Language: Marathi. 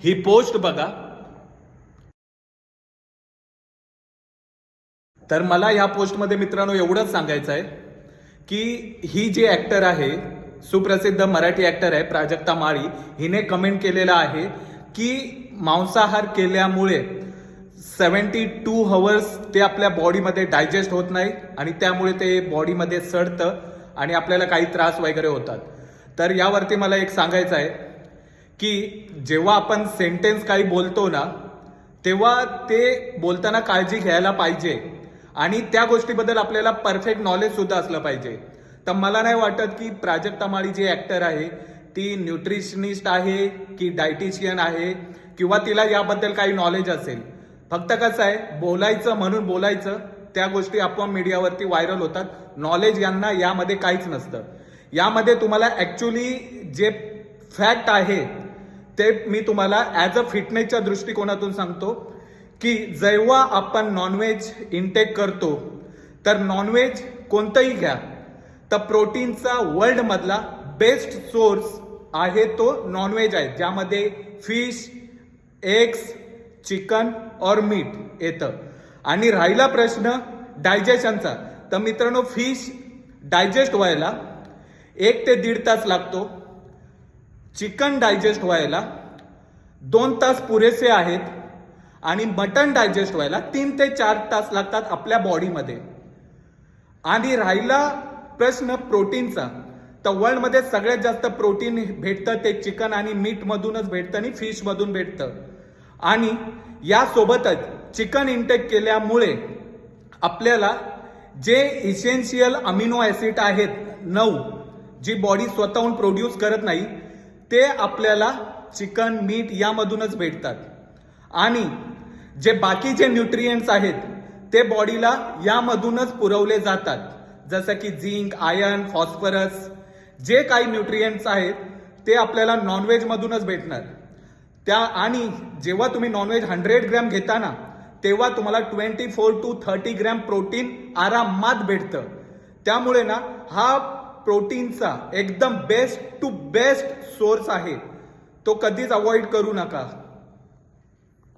ही पोस्ट बघा. तर मला ह्या पोस्टमध्ये मित्रांनो एवढंच सांगायचं आहे की ही जी ऍक्टर आहे, सुप्रसिद्ध मराठी ऍक्टर आहे प्राजक्ता माळी, हिने कमेंट केलेलं आहे की मांसाहार केल्यामुळे 72 हवर्स ते आपल्या बॉडीमध्ये डायजेस्ट होत नाही आणि त्यामुळे ते बॉडीमध्ये सडतं आणि आपल्याला काही त्रास वगैरे होतात. तर यावरती मला एक सांगायचं आहे की जेव्हा आपण सेंटेन्स काही बोलतो ना, तेव्हा ते बोलताना काळजी घ्यायला पाहिजे आणि त्या गोष्टीबद्दल आपल्याला परफेक्ट नॉलेज सुद्धा असलं पाहिजे. तर मला नाही वाटत की प्राजक्ता माळी जी ऍक्टर आहे ती न्यूट्रिशनिस्ट आहे की डायटिशियन आहे किंवा तिला याबद्दल काही नॉलेज असेल. फक्त कसं आहे, बोलायचं म्हणून बोलायचं, त्या गोष्टी आपोआप मीडियावरती व्हायरल होतात. नॉलेज यांना यामध्ये काहीच नसतं. यामध्ये तुम्हाला ऍक्च्युली जे फॅक्ट आहे ते मी तुम्हाला ॲज अ फिटनेसच्या दृष्टिकोनातून सांगतो की जेव्हा आपण नॉनव्हेज इनटेक करतो तर नॉनव्हेज कोणतंही घ्या तर प्रोटीनचा वर्ल्डमधला बेस्ट सोर्स आहे तो नॉनव्हेज आहे, ज्यामध्ये फिश, एग्स, चिकन और मीट येतं. आणि राहिला प्रश्न डायजेशनचा, तर मित्रांनो फिश डायजेस्ट व्हायला 1 ते 1.5 तास लागतो. चिकन डायजेस्ट व्हायला 2 तास पुरेसे आहेत आणि मटन डायजेस्ट व्हायला 3 ते 4 तास लागतात आपल्या बॉडीमध्ये. आणि राहिला प्रश्न प्रोटीनचा, तर वर्ल्डमध्ये सगळ्यात जास्त प्रोटीन भेटतं ते चिकन आणि मीट मधूनच भेटतं आणि फिश मधून भेटतं. आणि यासोबतच चिकन इनटेक केल्यामुळे आपल्याला जे इसेन्शियल अमिनो ऍसिड आहेत 9, जी बॉडी स्वतःहून प्रोड्यूस करत नाही, ते आपल्याला चिकन, मीट यामधूनच भेटतात. आणि जे बाकीचे न्यूट्रिएंट्स आहेत ते बॉडीला यामधूनच पुरवले जातात, जसं की झिंक, आयर्न, फॉस्फरस. जे काही न्यूट्रिएंट्स आहेत ते आपल्याला नॉनव्हेज मधूनच भेटणार. आणि जेव्हा तुम्ही नॉनव्हेज 100 ग्रॅम घेता ना, तेव्हा तुम्हाला 24 to 30 ग्रॅम प्रोटीन आरामात भेटतं. त्यामुळे ना हा प्रोटीनचा एकदम बेस्ट टू बेस्ट सोर्स आहे, तो कधीच अवॉइड करू नका.